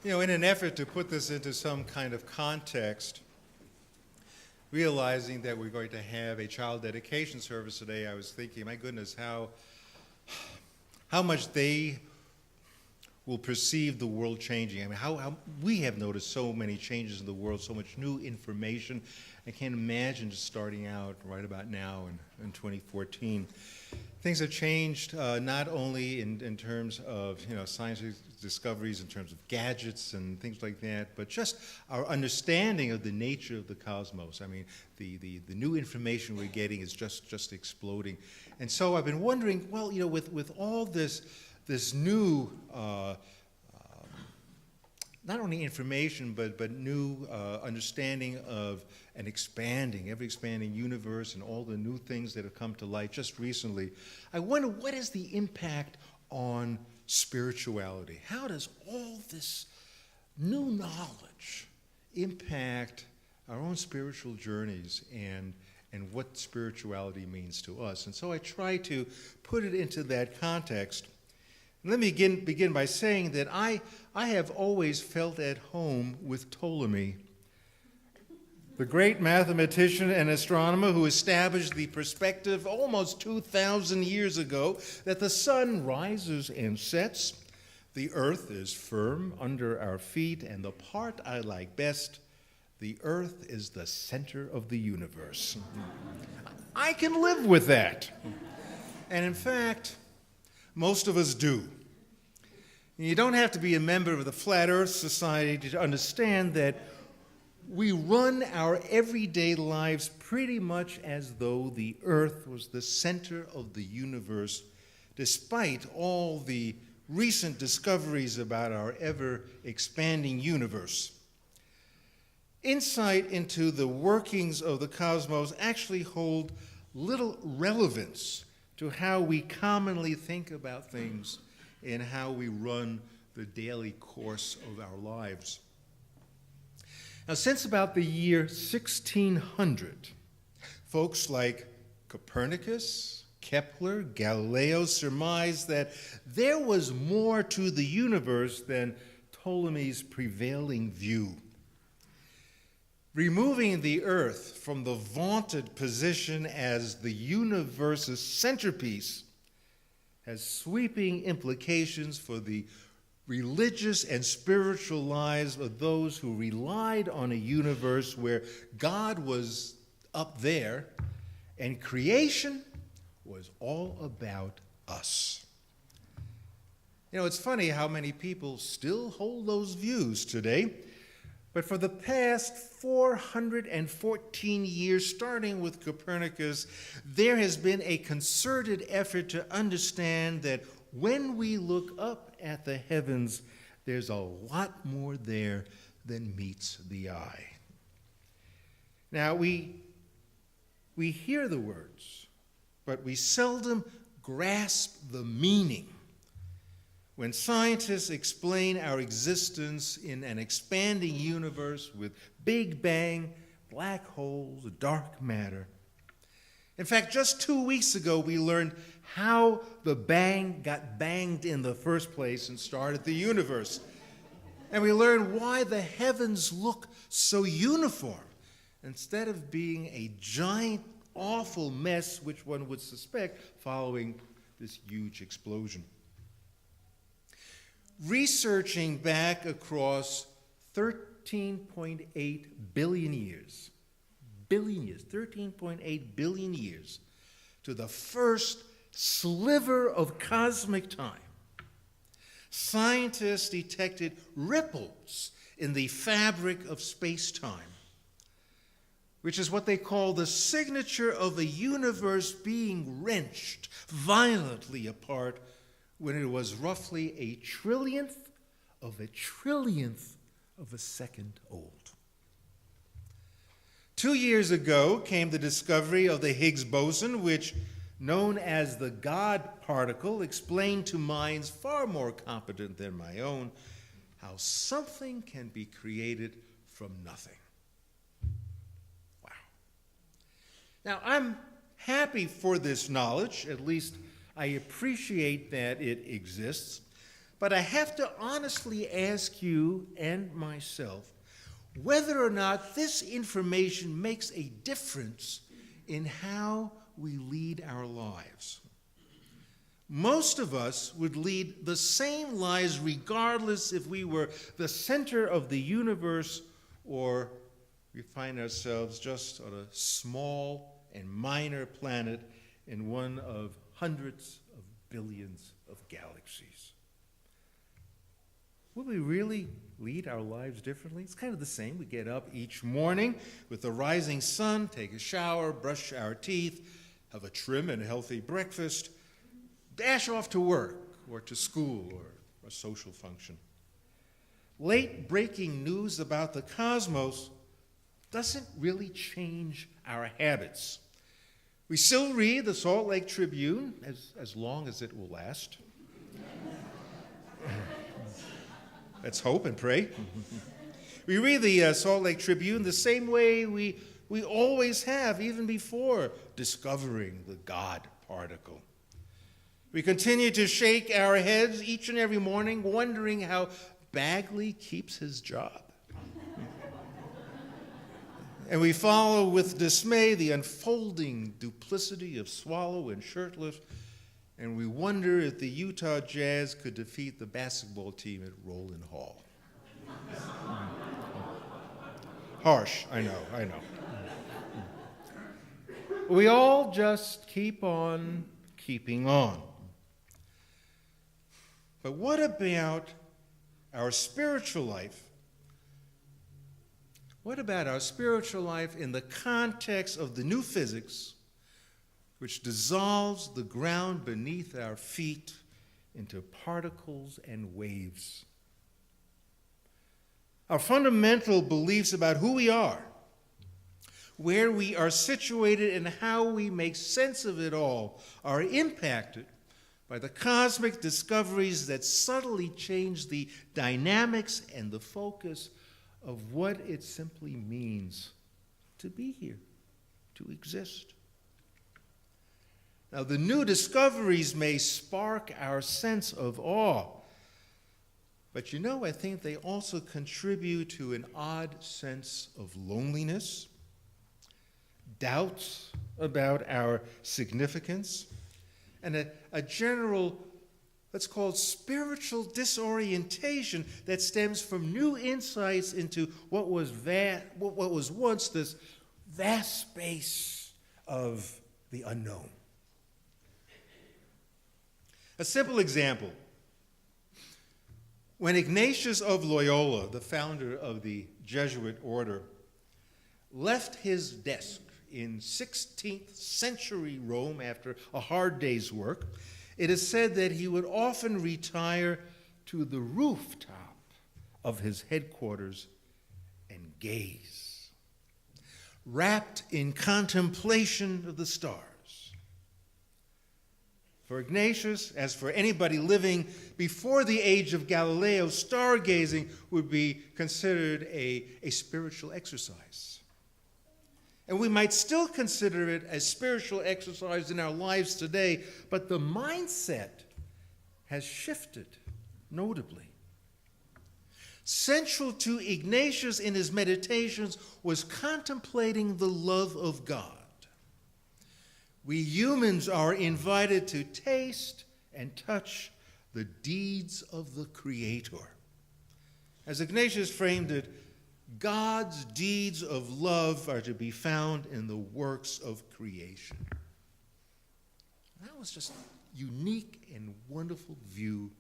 In an effort to put this into some kind of context, realizing that we're going to have a child dedication service today, I was thinking, my goodness, how much they will perceive the world changing. I mean, how we have noticed so many changes in the world, so much new information. I can't imagine just starting out right about now in 2014. Things have changed not only in terms of scientific discoveries, in terms of gadgets and things like that, but just our understanding of the nature of the cosmos. I mean, the new information we're getting is just exploding. And so I've been wondering, well, with all this new not only information, but new understanding of an ever expanding universe and all the new things that have come to light just recently, I wonder, what is the impact on spirituality? How does all this new knowledge impact our own spiritual journeys and what spirituality means to us? And so I try to put it into that context. Let me begin by saying that I have always felt at home with Ptolemy, the great mathematician and astronomer who established the perspective almost 2,000 years ago that the sun rises and sets, the earth is firm under our feet, and the part I like best, the earth is the center of the universe. I can live with that. And in fact, most of us do. You don't have to be a member of the Flat Earth Society to understand that we run our everyday lives pretty much as though the earth was the center of the universe, despite all the recent discoveries about our ever-expanding universe. Insight into the workings of the cosmos actually hold little relevance to how we commonly think about things and how we run the daily course of our lives. Now, since about the year 1600, folks like Copernicus, Kepler, Galileo surmised that there was more to the universe than Ptolemy's prevailing view. Removing the Earth from the vaunted position as the universe's centerpiece has sweeping implications for the religious and spiritual lives of those who relied on a universe where God was up there and creation was all about us. It's funny how many people still hold those views today. But for the past 414 years, starting with Copernicus, there has been a concerted effort to understand that when we look up at the heavens, there's a lot more there than meets the eye. Now, we hear the words, but we seldom grasp the meaning. When scientists explain our existence in an expanding universe with Big Bang, black holes, dark matter. In fact, just 2 weeks ago, we learned how the bang got banged in the first place and started the universe. And we learned why the heavens look so uniform instead of being a giant, awful mess, which one would suspect following this huge explosion. Researching back across 13.8 billion years, 13.8 billion years, to the first sliver of cosmic time, scientists detected ripples in the fabric of space-time, which is what they call the signature of a universe being wrenched violently apart when it was roughly a trillionth of a second old. 2 years ago came the discovery of the Higgs boson, which, known as the God particle, explained to minds far more competent than my own how something can be created from nothing. Wow. Now, I'm happy for this knowledge, at least I appreciate that it exists, But I have to honestly ask you and myself whether or not this information makes a difference in how we lead our lives. Most of us would lead the same lives regardless if we were the center of the universe or we find ourselves just on a small and minor planet in one of hundreds of billions of galaxies. Would we really lead our lives differently? It's kind of the same. We get up each morning with the rising sun, take a shower, brush our teeth, have a trim and healthy breakfast, dash off to work or to school or a social function. Late breaking news about the cosmos doesn't really change our habits. We still read the Salt Lake Tribune as long as it will last. Let's hope and pray. We read the Salt Lake Tribune the same way we always have, even before discovering the God particle. We continue to shake our heads each and every morning, wondering how Bagley keeps his job. And we follow with dismay the unfolding duplicity of Swallow and Shirtliff, and we wonder if the Utah Jazz could defeat the basketball team at Roland Hall. Harsh, I know. We all just keep on keeping on. But what about our spiritual life? What about our spiritual life in the context of the new physics, which dissolves the ground beneath our feet into particles and waves? Our fundamental beliefs about who we are, where we are situated, and how we make sense of it all are impacted by the cosmic discoveries that subtly change the dynamics and the focus of what it simply means to be here, to exist. Now, the new discoveries may spark our sense of awe, but I think they also contribute to an odd sense of loneliness, doubts about our significance, and a general, let's call it spiritual disorientation that stems from new insights into what was once this vast space of the unknown. A simple example. When Ignatius of Loyola, the founder of the Jesuit order, left his desk in 16th century Rome after a hard day's work, it is said that he would often retire to the rooftop of his headquarters and gaze, wrapped in contemplation of the stars. For Ignatius, as for anybody living before the age of Galileo, stargazing would be considered a spiritual exercise. And we might still consider it a spiritual exercise in our lives today, but the mindset has shifted notably. Central to Ignatius in his meditations was contemplating the love of God. We humans are invited to taste and touch the deeds of the Creator. As Ignatius framed it, God's deeds of love are to be found in the works of creation. That was just a unique and wonderful view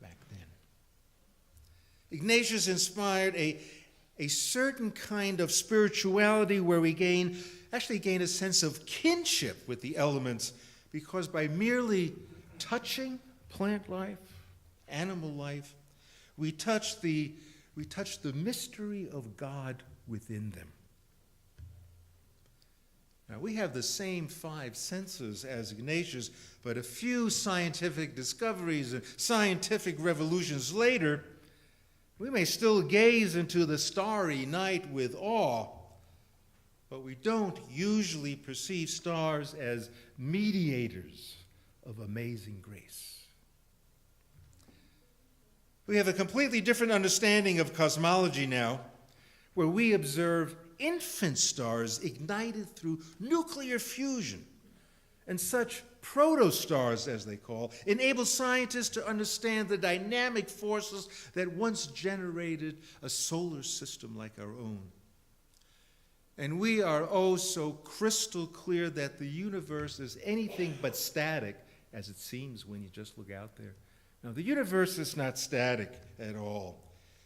back then. Ignatius inspired a certain kind of spirituality where we gain a sense of kinship with the elements, because by merely touching plant life, animal life, we touch the mystery of God within them. Now, we have the same five senses as Ignatius, but a few scientific discoveries and scientific revolutions later, we may still gaze into the starry night with awe, but we don't usually perceive stars as mediators of amazing grace. We have a completely different understanding of cosmology now, where we observe infant stars ignited through nuclear fusion. And such protostars, as they call, enable scientists to understand the dynamic forces that once generated a solar system like our own. And we are oh so crystal clear that the universe is anything but static, as it seems when you just look out there. Now, the universe is not static at all.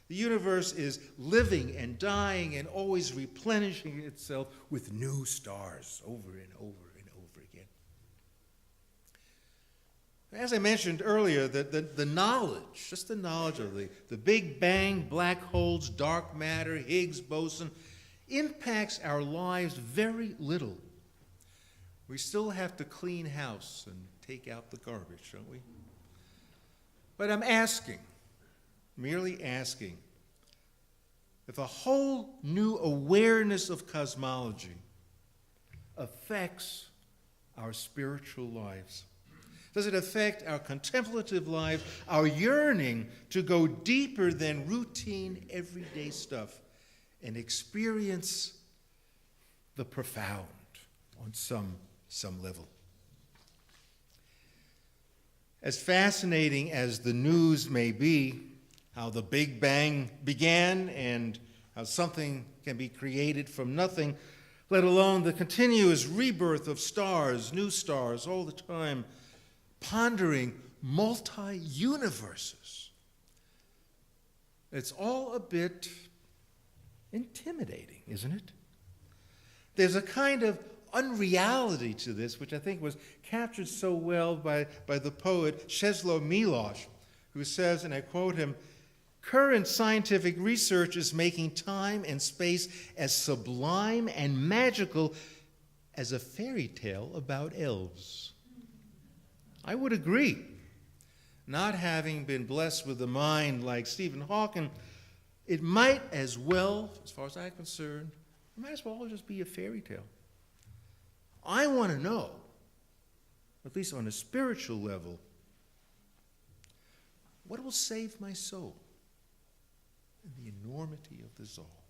The universe is living and dying and always replenishing itself with new stars over and over and over again. As I mentioned earlier, the knowledge, just the knowledge of the Big Bang, black holes, dark matter, Higgs boson, impacts our lives very little. We still have to clean house and take out the garbage, don't we? But I'm asking, merely asking, if a whole new awareness of cosmology affects our spiritual lives. Does it affect our contemplative life, our yearning to go deeper than routine, everyday stuff and experience the profound on some level? As fascinating as the news may be, how the Big Bang began and how something can be created from nothing, let alone the continuous rebirth of stars, new stars all the time, pondering multi-universes. It's all a bit intimidating, isn't it? There's a kind of unreality to this, which I think was captured so well by the poet Czesław Miłosz, who says, and I quote him, "Current scientific research is making time and space as sublime and magical as a fairy tale about elves." I would agree. Not having been blessed with a mind like Stephen Hawking, it might as well, as far as I'm concerned, it might as well just be a fairy tale. I want to know, at least on a spiritual level, what will save my soul in the enormity of this all.